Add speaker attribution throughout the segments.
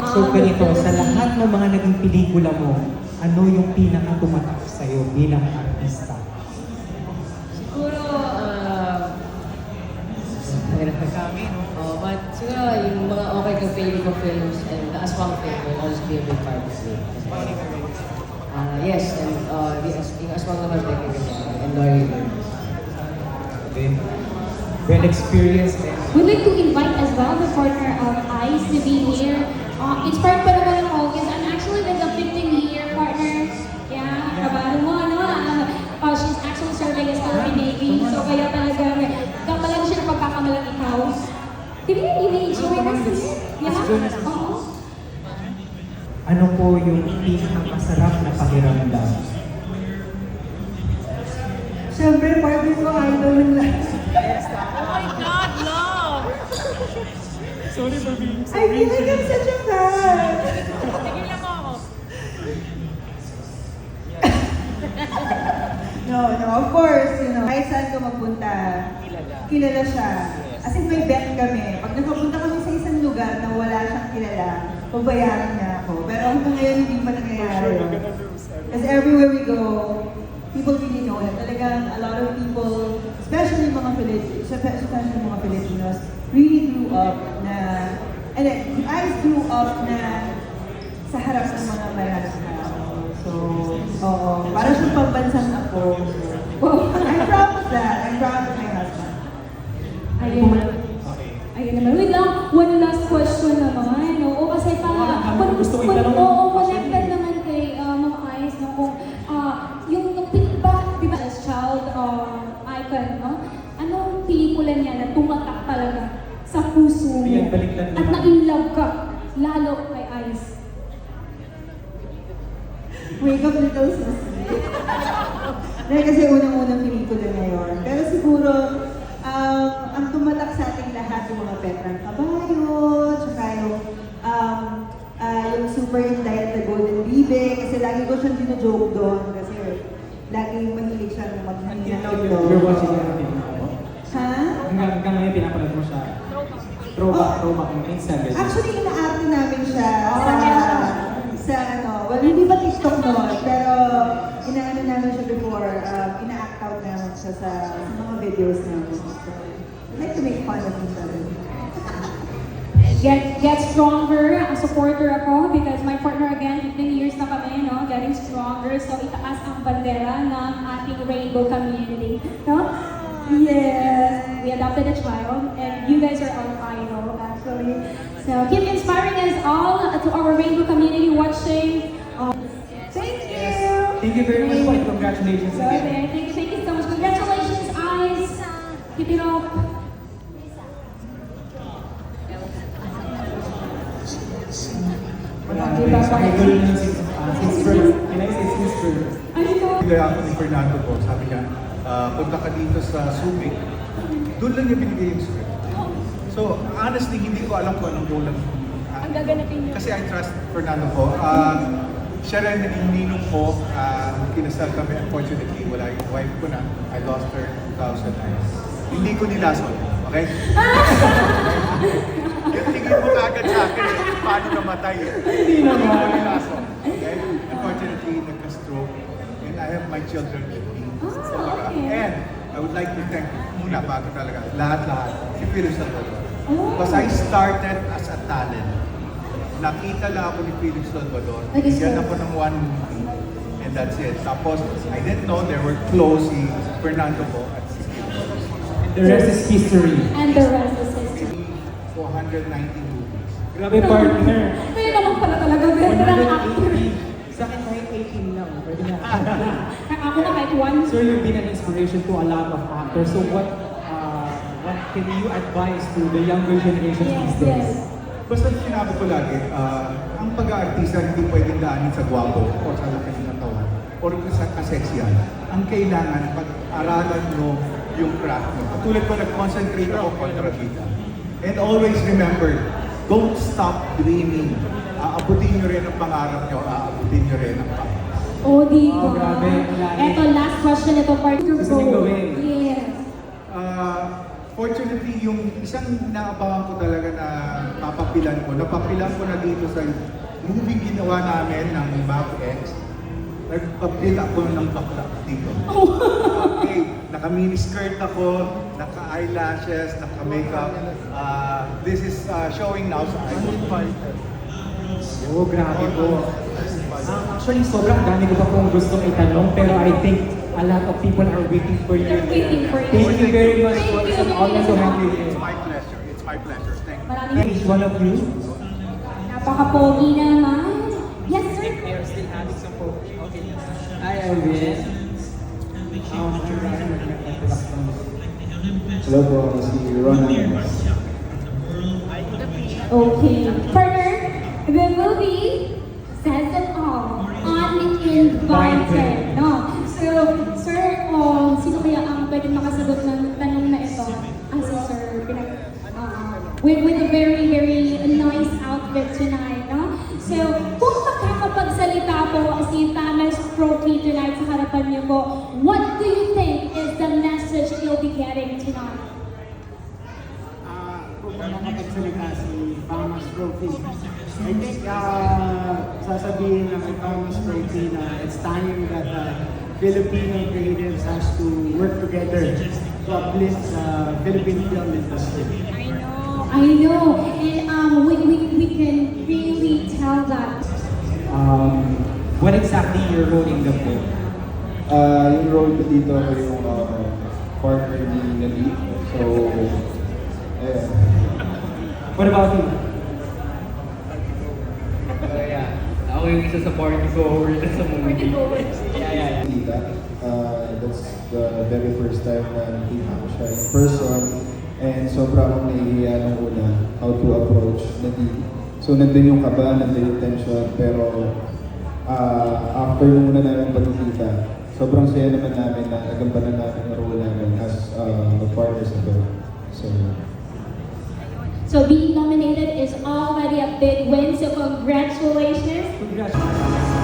Speaker 1: So ganito, sa lahat ng mga naging pelikula mo, ano yung pinaka-tumatak sa'yo bilang artista?
Speaker 2: Siguro, mahirap na kami, no? But siguro, yung mga okay kong favorite ko films and the Aswang film will always be a big part of it. Yes, and yung Aswang naman, and Dory.
Speaker 1: Well experienced and
Speaker 3: We'd like to invite as well the partner of ICE to be here. Inspired pa naman ako because I'm actually with a 15-year partner. Yeah, kabalo mo, ano? She's actually serving as Philippine Navy. So kaya talaga, kamalan siya ng pagkakamalang ikaw. Hindi niya ini-enjoy kasi. Yeah, oo.
Speaker 1: ano po yung pinaka-masarap na pakiramdam?
Speaker 4: Siyempre, partner ko idol lang.
Speaker 5: Oh my God, love!
Speaker 1: Sorry for being
Speaker 4: I feel like I'm such a fan.
Speaker 5: Tigilan mo ako.
Speaker 4: No, of course, kahit saan ka magpunta, kilala siya. As in, may bet kami. Pag nagpapunta kami sa isang lugar na wala siyang kilala, pabayaran niya ako. Pero hanggang ngayon, hindi pa nangyayari yun. Kasi everywhere we go, people really know him. Talagang a lot of people, especially mga Filipinos, really grew up na, and then, I grew up na sa harap ng mga mayalas na ako. So, oo, para siyang pambansang ako. So, I'm proud of that. I'm proud of my husband.
Speaker 3: Ayun. Ayun naman. Wait lang, one last question naman. Oo, kasi connected naman kay Ma'am Ice, no, kung yung feedback, di ba, as child icon, no? Anong pelikula niya na tumatak talaga sa puso mo?
Speaker 1: Ayan, baliktad
Speaker 3: At
Speaker 1: naman.
Speaker 3: na-inlove ka, lalo kay Ice?
Speaker 4: Wake up little sister. Dahil kasi unang-unang pelikula na yun. Pero siguro, ang tumatak sa ating lahat yung mga Petrang Kabayo, tsaka yung super in diet na Golden Bibe, kasi lagi ko siyang dino-joke doon, kasi lagi mahilig siya mag-hinay
Speaker 1: You're watching everything now?
Speaker 4: Ha?
Speaker 1: Hanggang ngayon pinapanood mo siya. Throwback ng Instagram.
Speaker 4: Actually, ina-act namin siya well, hindi pa TikTok noon, pero inaano namin siya before, ina-act out namin siya sa mga videos namin. So, I like to make fun of each other.
Speaker 3: Get stronger. Ang supporter ako because my partner again, 15 years na kami, no? Getting stronger. So itaas ang bandera ng ating rainbow community. No? Yes. We adopted a child and you guys are our idol actually. So keep inspiring us all to our rainbow community watching. Thank you.
Speaker 1: Thank you very much and congratulations again.
Speaker 3: Okay, thank you so much. Congratulations, Ice. Keep it up.
Speaker 1: Idol na since birth. Can I say since birth?
Speaker 6: Kaya ako ni Fernando po, sabi niya, punta ka dito sa Subic. Doon lang niya binigay yung script. So, honestly, hindi ko alam kung anong role ang
Speaker 5: gaganapin niyo.
Speaker 6: Kasi I trust Fernando po. Siya rin naging ninong ko. Kinasal kami, unfortunately, wala yung wife ko na. I lost her in 2009. Hindi ko nilason, okay? Yung tingin mo kagad sa akin, paano namatay eh. Hindi
Speaker 1: naman.
Speaker 6: ko nilason, okay? Unfortunately, nagka-stroke. And I have my children with me.
Speaker 3: okay.
Speaker 6: And I would like to thank muna bago talaga, lahat-lahat, si Philip Salvador. Because I started as a talent. Nakita lang ako ni Philip Salvador. Bigyan ako ng one movie. And that's it. Tapos, I didn't know they were close si Fernando po at si Philip.
Speaker 1: The rest is history.
Speaker 3: And the rest is history.
Speaker 6: Maybe 490 movies.
Speaker 1: Grabe partner.
Speaker 3: Kaya naman pala talaga veteran actor.
Speaker 1: 180. Sa akin kahit 18 lang. Pwede na.
Speaker 3: Ako na kahit one.
Speaker 1: So you've been an inspiration to a lot of actors. So what can you advise to the younger generation these days?
Speaker 6: Basta sinabi ko lagi, ang pag-aartista hindi pwedeng daanin sa gwapo o sa laki ng katawan o sa kaseksiyan. Ang kailangan, pag-aralan mo yung craft mo. Katulad ko, nag-concentrate ako kontrabida. And always remember, don't stop dreaming. Aabutin nyo rin ang pangarap nyo, aabutin nyo rin ang pangarap.
Speaker 3: Oh, di ba?
Speaker 1: Oh, grabe.
Speaker 3: Eto, last question. Ito, part 2.
Speaker 1: Gusto niyong gawin?
Speaker 3: Yes.
Speaker 6: Fortunately, yung isang naabangan ko talaga na napapilan ko na dito sa movie ginawa namin ng MAVX. Nagpapil ako ng bakla dito. Okay, naka-miniskirt ako, naka-eyelashes, naka-makeup. This is showing now sa iPhone.
Speaker 1: Oh, grabe po. Actually, sobrang dami ko pa pong gustong itanong, pero I think a lot of people are waiting for you.
Speaker 3: They're waiting for you.
Speaker 1: Thank you very much po. It's an honor to have you
Speaker 6: It's
Speaker 1: here.
Speaker 6: my pleasure. It's my pleasure. Thank you.
Speaker 3: Maraming
Speaker 1: Each one of you.
Speaker 3: napaka-pogi naman. Yes, sir.
Speaker 1: They're still having some focus. Okay. Hi, Alvin.
Speaker 7: Hello po, ako si Ron Amos.
Speaker 3: Okay. Partner, the movie says it all. Uninvited. No? So, sir, sino kaya ang pwede makasagot ng tanong na ito? Sir, with a very, very nice outfit tonight, no? So, kung makakapagsalita po si Thomas Trophy tonight sa harapan niyo po, what do you think is the message you'll be getting tonight?
Speaker 8: Kung nakapagsalita si Thomas Trophy, I think sasabihin ng Thomas Trophy na it's time that Filipino creatives has to work together to uplift the Philippine film industry.
Speaker 3: I know, and we can really tell that.
Speaker 1: What exactly you're holding the book?
Speaker 7: Yung role ko dito ako yung partner ni Nali. So, ayan.
Speaker 1: What about you?
Speaker 2: Ako yung isa sa party goer na sa movie.
Speaker 7: Tita. That's the very first time na nakita ko siya in person. And sobra akong nahihiya nung una how to approach Nali. So, nandun yung kaba, nandun yung tension. Pero, after nung una namin pagkikita, sobrang saya naman namin na nagampanan namin yung role namin as partners na film.
Speaker 3: So being nominated is already a big win, so congratulations.
Speaker 1: Congratulations.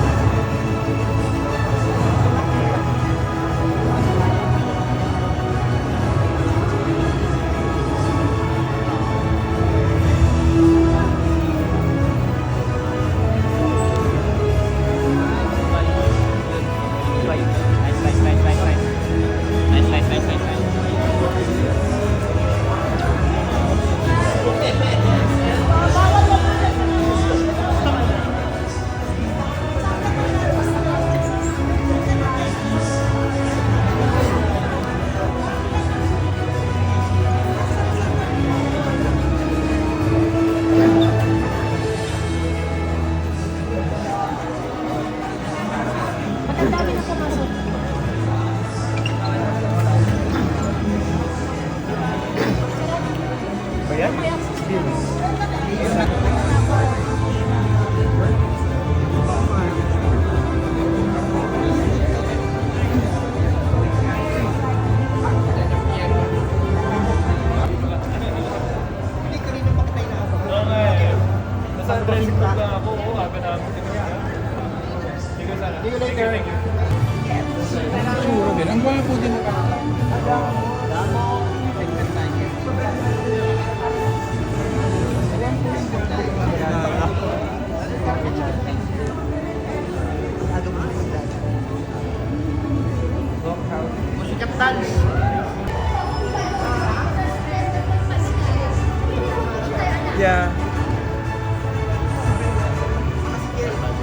Speaker 9: Yeah.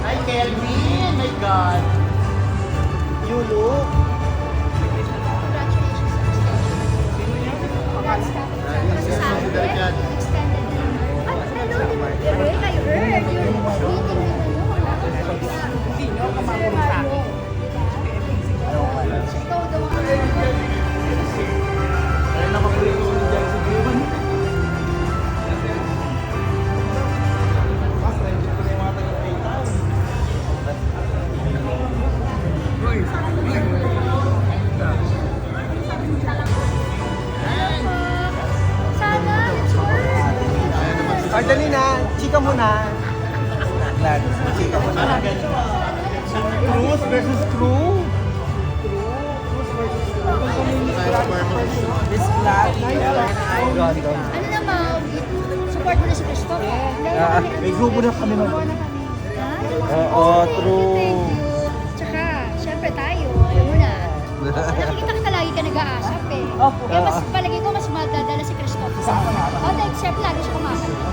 Speaker 9: Hi, Kelvin! My God! You look. Ay, dali na. Chika mo na. Chika mo na. Cruz versus Cruz. Cruz versus Cruz. Miss Flatty.
Speaker 10: Ano naman, support mo na si Christoph.
Speaker 9: May grupo na kami mag...
Speaker 10: Oo,
Speaker 9: true.
Speaker 10: Thank you. Tsaka, syempre tayo, alam mo na. Nakikita kita lagi ka nag-aasap eh. Kaya mas palagi ko mas madadala si Christoph sa akin. O, dahil syempre lagi siya kumakanta.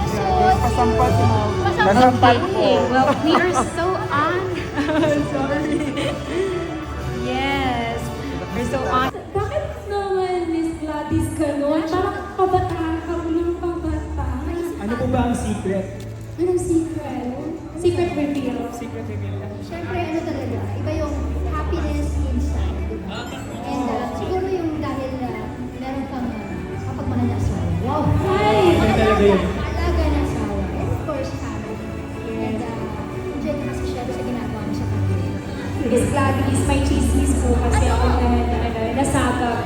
Speaker 10: So,
Speaker 9: Pasampat mo.
Speaker 10: Pasampat
Speaker 3: Well, we are so on. Sorry. Yes. We're so on. Bakit naman, Miss Gladys, gano'n? Parang kabataan ka, walang pabata.
Speaker 1: Ano po ba ang secret?
Speaker 3: Anong secret? Secret reveal.
Speaker 1: Secret reveal.
Speaker 10: syempre ano talaga, iba yung happiness inside, di ba? And siguro yung dahil meron kang kapag mananasawa. Wow!
Speaker 3: Ay!
Speaker 1: Talaga yun.
Speaker 10: Alaga ng asawa. And of course, family. And enjoy ka kasi syempre sa ginagawa mo sa kanila.
Speaker 3: Miss Gladys, may chismis po kasi ako na nasagap.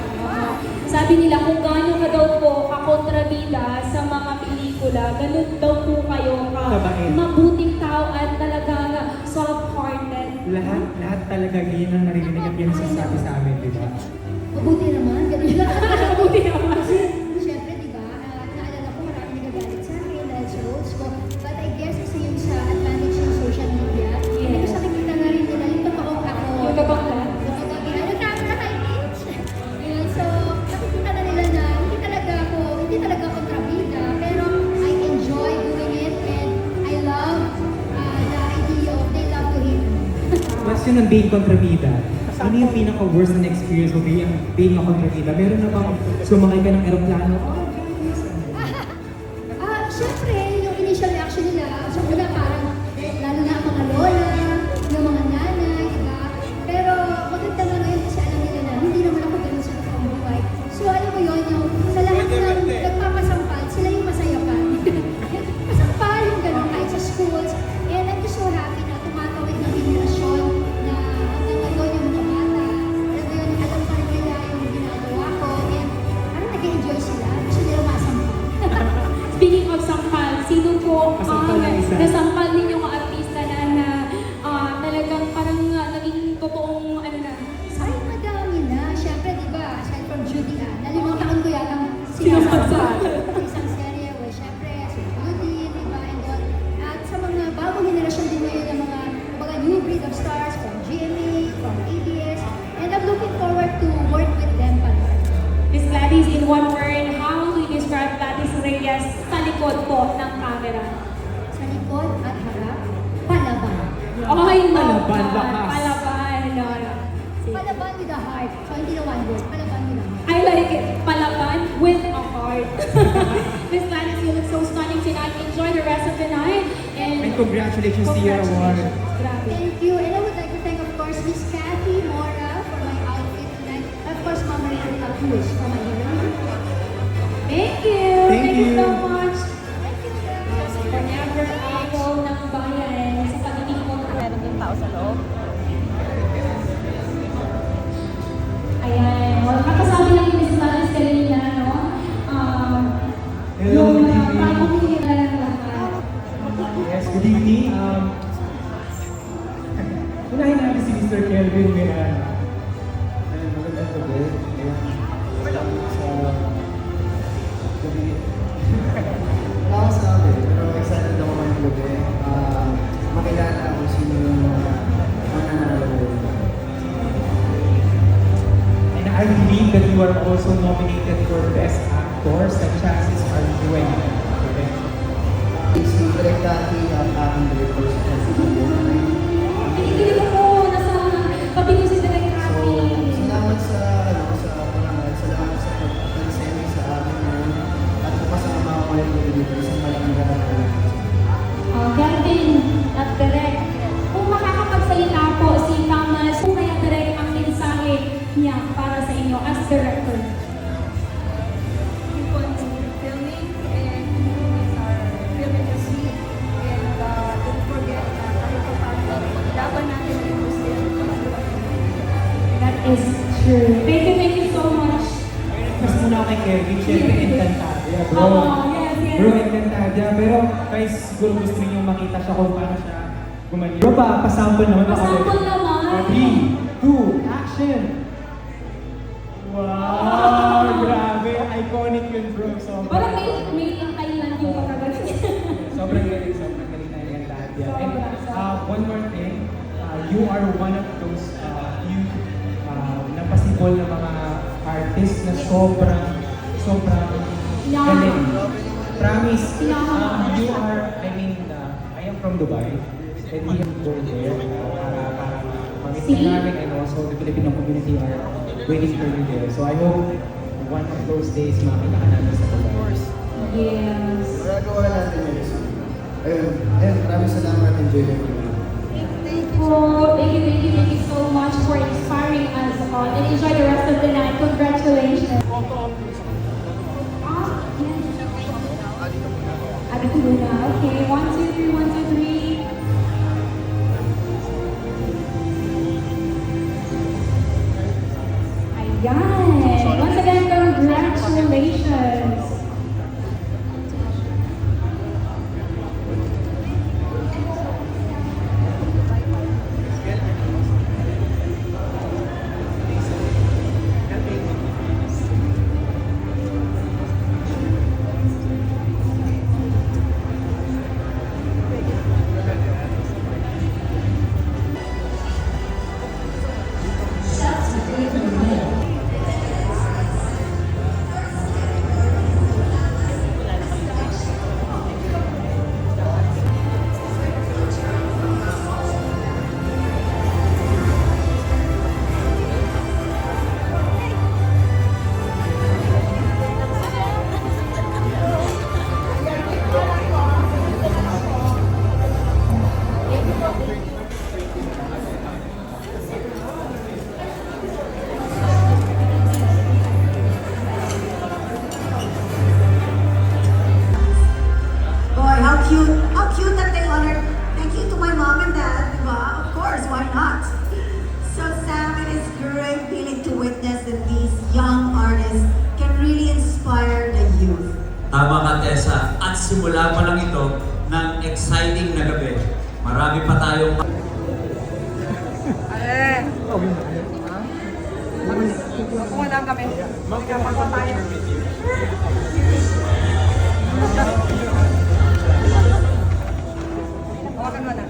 Speaker 3: Sabi nila kung gaano ka daw po kakontrabida sa mga pelikula, ganun daw po kayo
Speaker 1: Kabait.
Speaker 3: mabuting tao at talagang soft-hearted.
Speaker 1: Lahat talaga yun ang narinig at yun ang sasabi sa amin, di ba?
Speaker 10: Mabuti naman, ganun lang.
Speaker 3: Mabuti naman.
Speaker 10: Siyempre, di ba, naalala ko marami nagagalit sa akin dahil sa roles ko. But I guess kasi yung sa advantage ng social media,
Speaker 3: Yes.
Speaker 10: kasi nakikita na rin nila yung totoong ako.
Speaker 3: Yung totoong ka.
Speaker 10: Yung totoong ginagawa camera kay Mitch. Yun, so, nakikita na nila na hindi talaga kontrabida, pero I enjoy doing it and I love the idea of they love to hate me.
Speaker 1: Mas yun ang being kontrabida. Ano yung pinaka-worst na experience mo being a kontrabida? Meron na bang sumakay ka ng aeroplano?
Speaker 10: Siyempre, yung initial reaction nila, sa una parang, lalo na ang mga lola, yung mga nanay, diba? Pero maganda nga ngayon kasi alam nila na hindi naman ako ganun sa totoong buhay. So alam mo yun, yung sa lahat ng nagpapasampal, sila yung masaya pa. Pasampal yung ganun kahit sa schools. And I'm just so happy na tumatawid ng generasyon na hanggang ngayon yung mga bata, alam mo yun, alam pa rin nila yung ginagawa ko. And parang nag-enjoy sila, gusto nila masampal.
Speaker 3: Speaking of sampal, sino po
Speaker 1: Pasampal na isa.
Speaker 3: nasampal ninyong mga artista na talagang parang naging totoong ano na?
Speaker 10: Ay, madami na. Siyempre, di ba, aside from Judy Ann, nalimutan ko yata
Speaker 3: Sinasampal.
Speaker 10: sa isang serye. Well, siyempre, si Judy, di ba, and all. At sa mga bagong generasyon din ngayon ng mga new breed of stars from GMA, from ABS, and I'm looking forward to work with them pa rin.
Speaker 3: Miss Gladys, in one word, how do you describe Gladys Reyes sa likod po ng camera?
Speaker 10: Sa likod at harap, palaban.
Speaker 3: Ay, no.
Speaker 1: Palaban, lakas.
Speaker 3: Palaban, no. Sige.
Speaker 10: Palaban with a heart. So, hindi na one word. Palaban with a heart.
Speaker 3: I like it. Palaban with a heart. Miss Gladys, you look so stunning tonight. Enjoy the rest of the night.
Speaker 1: And congratulations to your award.
Speaker 3: Grabe.
Speaker 10: Thank you. And I would like to thank, of course, Miss Kathy Mora for my outfit tonight. Of course, Mama Rita Cruz for my hair.
Speaker 3: Thank you.
Speaker 1: Thank you.
Speaker 3: so much.
Speaker 10: Thank you, guys.
Speaker 3: Forever ako ng bayan sa pagiging mo.
Speaker 5: Meron yung tao sa loob.
Speaker 3: Ayan. Well, kakasabi lang yung Miss Gladys kanina, no?
Speaker 1: Hello,
Speaker 3: Yung
Speaker 1: good evening.
Speaker 3: pagkukita ng lahat.
Speaker 1: Yes, good evening. Unahin natin si Mr. Kelvin Miranda.
Speaker 7: Magandang gabi. Sa gabi. Wala ko sabi, pero excited ako ngayong gabi. Makilala ako sino yung mananalo.
Speaker 1: And I believe that you are also nominated for Best Actor sa Chances Are 20. Okay.
Speaker 7: Si Direk Cathy ang aking director sa
Speaker 3: Hindi ko nasa tabi ko si Direk
Speaker 7: So,
Speaker 3: Cathy.
Speaker 7: salamat sa salamat sa pag-send sa akin ngayon at kasama ko yung dito sa malaking ganapan.
Speaker 3: Kelvin at Direk, kung makakapagsalita po si Thomas, kung kaya Direk ang mensahe niya para sa inyo as director.
Speaker 5: Keep on filming and our film industry. And don't forget kahit pa paano, laban natin ang industriya.
Speaker 3: That is true. Thank you so much.
Speaker 1: Mas muna ako kay Kelvin, syempre Encantadia, bro.
Speaker 3: Yes, yes.
Speaker 1: Bro, Encantadia. Pero guys, siguro gusto niyo makita siya kung paano siya gumaling. Bro, pasample naman.
Speaker 3: Pasample naman.
Speaker 1: 3, 2, action! Wow! Grabe! Iconic yun, bro. Sobrang.
Speaker 3: Parang may in Thailand yung pagkagal.
Speaker 1: Sobrang galing na yan lahat yan. And one more thing, you are one of those napasibol na mga artists na sobrang galing. Promise, you are, I am from Dubai, and we have go there para mag-meet namin, and also the Filipino community are waiting for you there. So I hope one of those days makita ka namin sa Dubai.
Speaker 3: Yes.
Speaker 7: Magagawa natin yun. Ayun, maraming salamat and enjoy the
Speaker 3: Oh, thank you so much for inspiring us and enjoy the rest of the night. Congratulations. Abi ko muna. Okay, 1, 2, 3, 1, 2, 3. Ayan. Once again, congratulations.
Speaker 11: How cute that they honored. Thank you to my mom and dad, diba? Of course, why not? So Sam, it is great feeling to witness that these young artists can really inspire the youth.
Speaker 12: Tama ka, Tessa. At simula pa lang ito ng exciting na gabi. Marami pa tayong...
Speaker 5: Kung lang kami. Magkapan pa tayo. Hawakan mo na.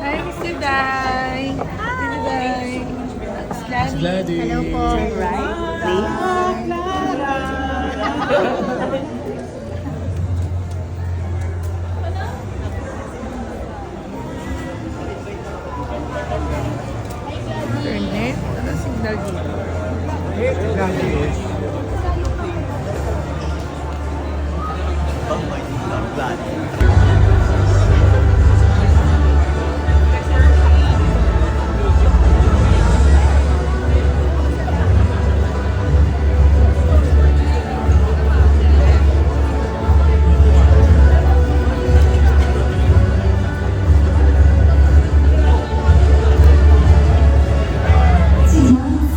Speaker 13: Hi, Mr. Dai. Mr. Dai. Gladys. Hello po. Internet? Ano signal dito?
Speaker 10: Tonight's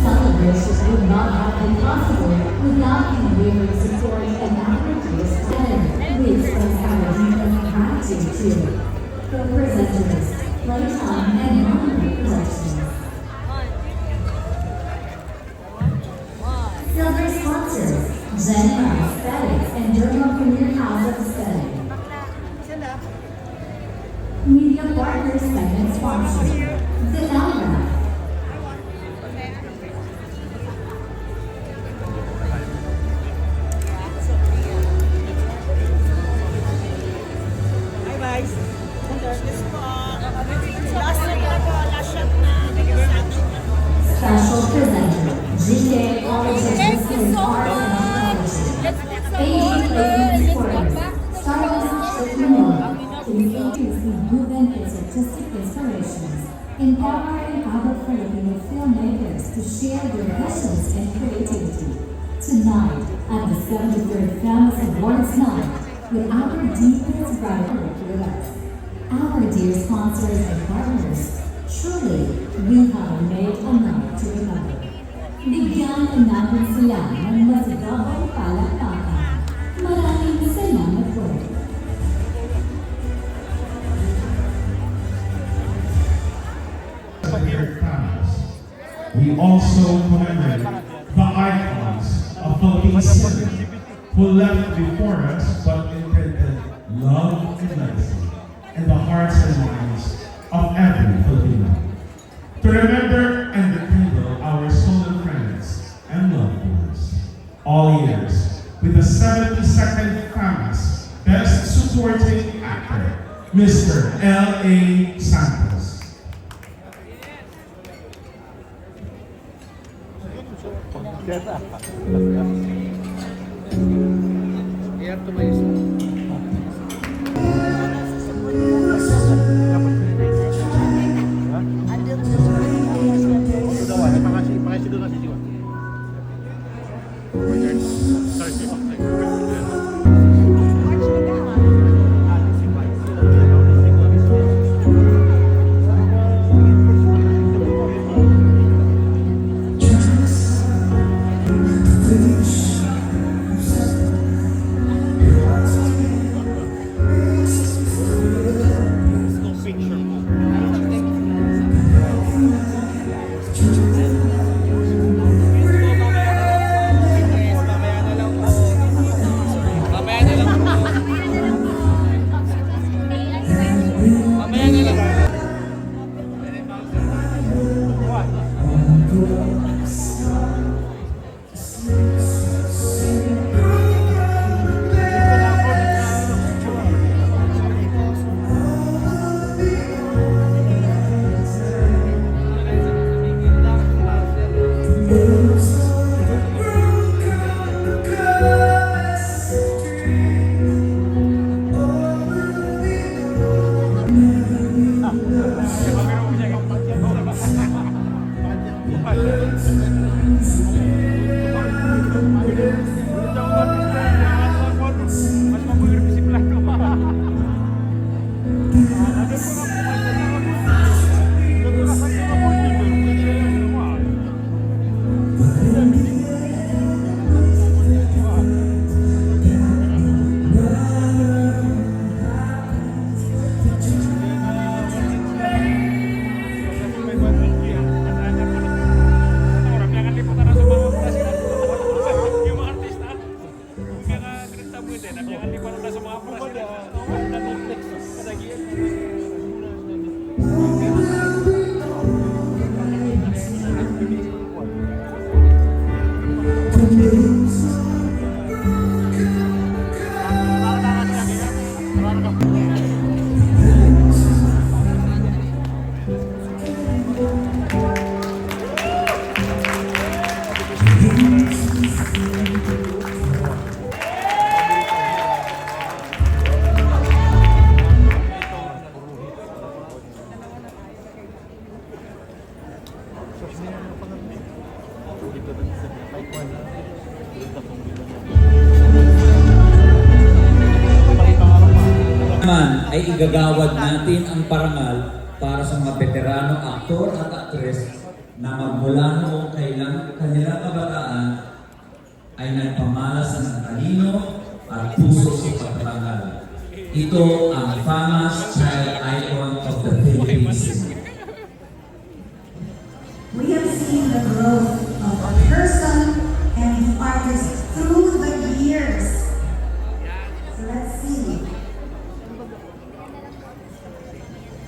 Speaker 10: celebration would not have been possible without the unwavering support and outrageous talent. We express our deepest gratitude to the presenters, Playtime and Monument Productions. Silver sponsors, Jenna Aesthetics and Derma Premier House of Aesthetic. Media partner segment sponsor, Zelda. Special presenter, GK College of Music, Arts and Technology. AG Placement Recordings, Starbucks, Shakimura,
Speaker 14: continuously moving its artistic inspirations, empowering other Filipino filmmakers to share their visions and creativity. Tonight, at the 73rd Famous Awards Night, with our deepest gratitude with us, our dear sponsors and partners, truly, we have made a night to remember. Bigyan natin sila ng masigabang palakpakan. Maraming salamat po.
Speaker 15: We also commemorate the icons of Philippine cinema who left before us but imprinted love and legacy in the hearts and minds of every Filipino. To remember and rekindle our stolen friends and loved ones. All years, with the 72nd FAMAS Best Supporting Actor, Mr. L.A. Santos.
Speaker 12: Naman ay igagawad natin ang parangal para sa mga veterano aktor at aktres na magmula noong kanilang kabataan ay nagpamalas ng talino at puso sa pagparangal. Ito ang FAMAS Child Icon of the Philippines.
Speaker 11: We have seen the growth of a person and the artist through the years. So let's see.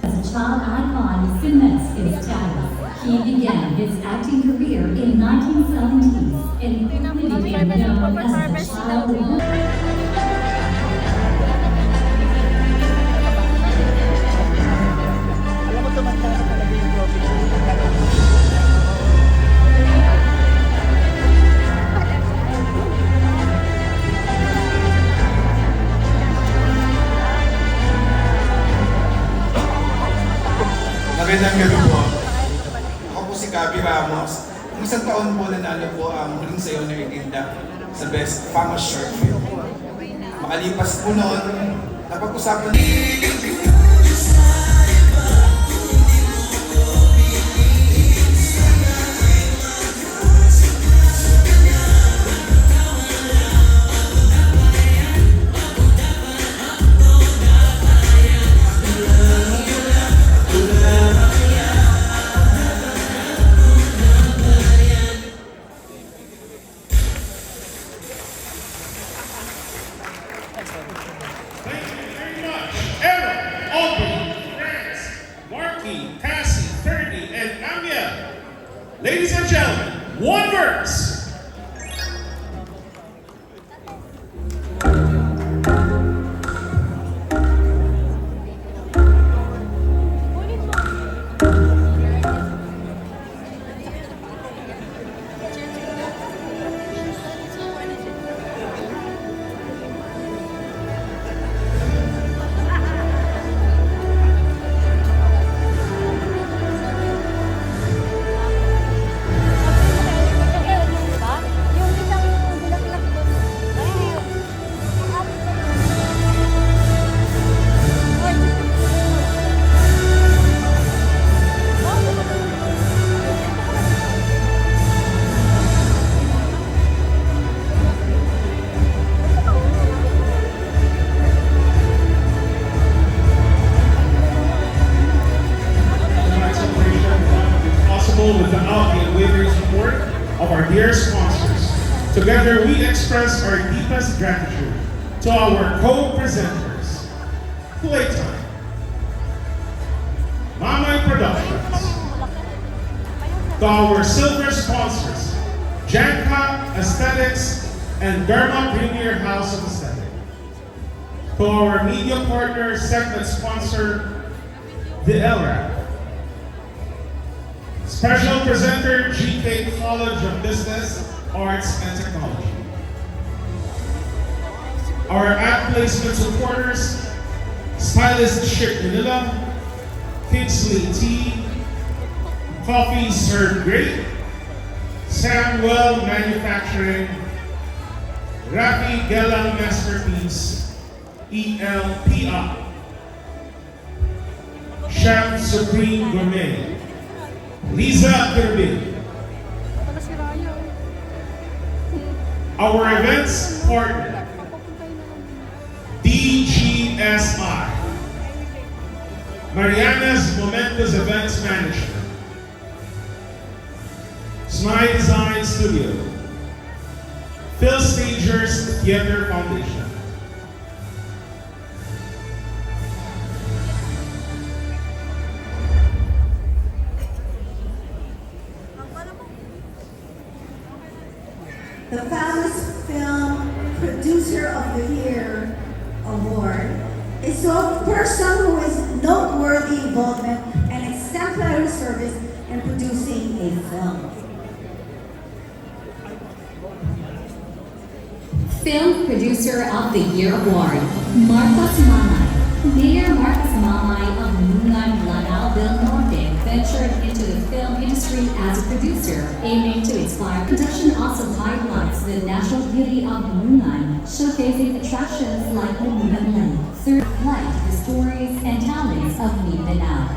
Speaker 14: As a child icon, cements his status. He began his acting career in 1970s and quickly became known as the child
Speaker 16: Hello po. Ako po si Gabi Ramos. Ang isang taon po nanalo po ang Huling Sayo na Erlinda sa Best Famous Short Film. Makalipas po noon, napag-usapan
Speaker 15: Thank you very much. Aaron, Aubrey, France, Marky, Cassie, Ferdy, and Amia. Ladies and gentlemen, one verse. Without the unwavering support of our dear sponsors. Together, we express our deepest gratitude to our co-presenters, Playtime, Mamay Productions, to our silver sponsors, Janka Aesthetics and Derma Premier House of Aesthetic, to our media partner segment sponsor, the LRAP, Special presenter, GK College of Business, Arts and Technology. Our ad placement supporters, Stylist Ship Manila, Kingsley Tea, Coffee Served Great, Samwell Manufacturing, Rafi Gelang Masterpiece, ELPI, Chef Supreme Gourmet, Lisa Kirby. Our events partner, DGSI, Mariana's Momentous Events Management, Smile Design Studio, Phil Stagers Theater Foundation.
Speaker 11: The Famous Film Producer of the Year Award is to a person who is noteworthy involvement and exemplary service in producing a film.
Speaker 14: Film Producer of the Year Award, Marcos Mamay. Mayor Marcos Mamay of Nungan, Lanao del Norte ventured into the film industry as a producer, aiming to inspire. Production also highlights the natural beauty of Nungan, showcasing attractions like the Nungan Lane, third light, the stories and talents of Mindanao.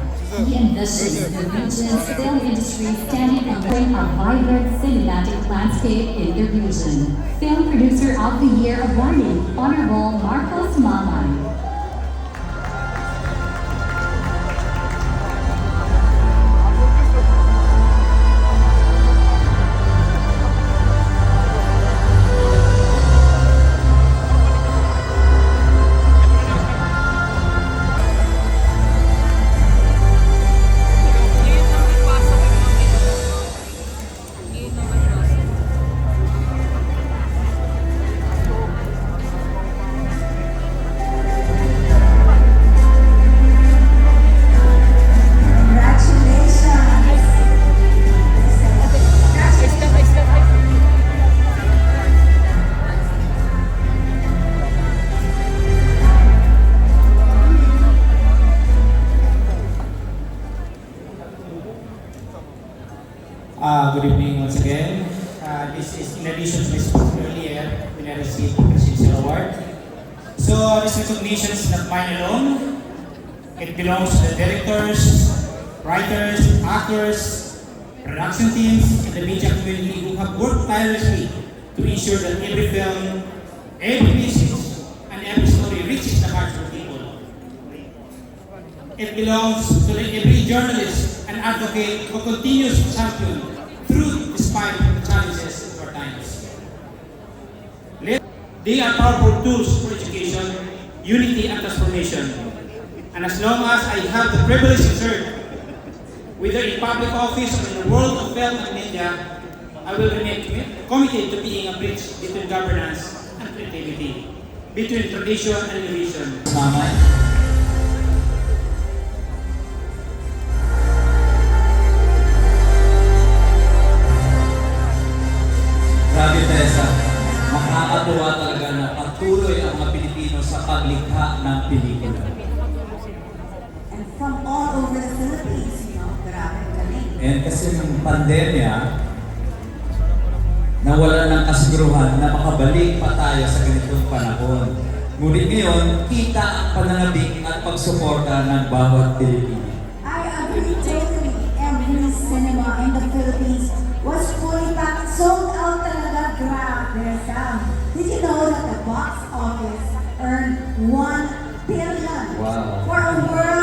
Speaker 14: He envisions the region's film industry standing on a vibrant cinematic landscape in the region. Film Producer of the Year awarded, Honorable Marcos Mamay.
Speaker 17: award. So this recognition is not mine alone. It belongs to the directors, writers, actors, production teams, and the media community who have worked tirelessly to ensure that every film, every message, and every story reaches the hearts of people. It belongs to every journalist and advocate who continues to champion truth despite the challenges of our times. They are powerful tools for education, unity, and transformation. And as long as I have the privilege to serve, whether in public office or in the world of film and media, I will remain committed to being a bridge between governance and creativity, between tradition and innovation.
Speaker 12: Grabe, Tessa. Makakatuwa talaga na patuloy ang mga Pilipino sa paglikha ng pelikula.
Speaker 11: And from all over the Philippines, you know, grabe galing.
Speaker 12: And kasi ng pandemya, nawala ng kasiguruhan na makabalik pa tayo sa ganitong panahon. Ngunit ngayon, kita ang pananabik at pagsuporta ng bawat Pilipino.
Speaker 11: I agree totally. Every cinema in the Philippines was fully packed, sold out talaga. Grabe, Sam. Did you know that the box office earned 1 billion
Speaker 12: Wow.
Speaker 11: for a world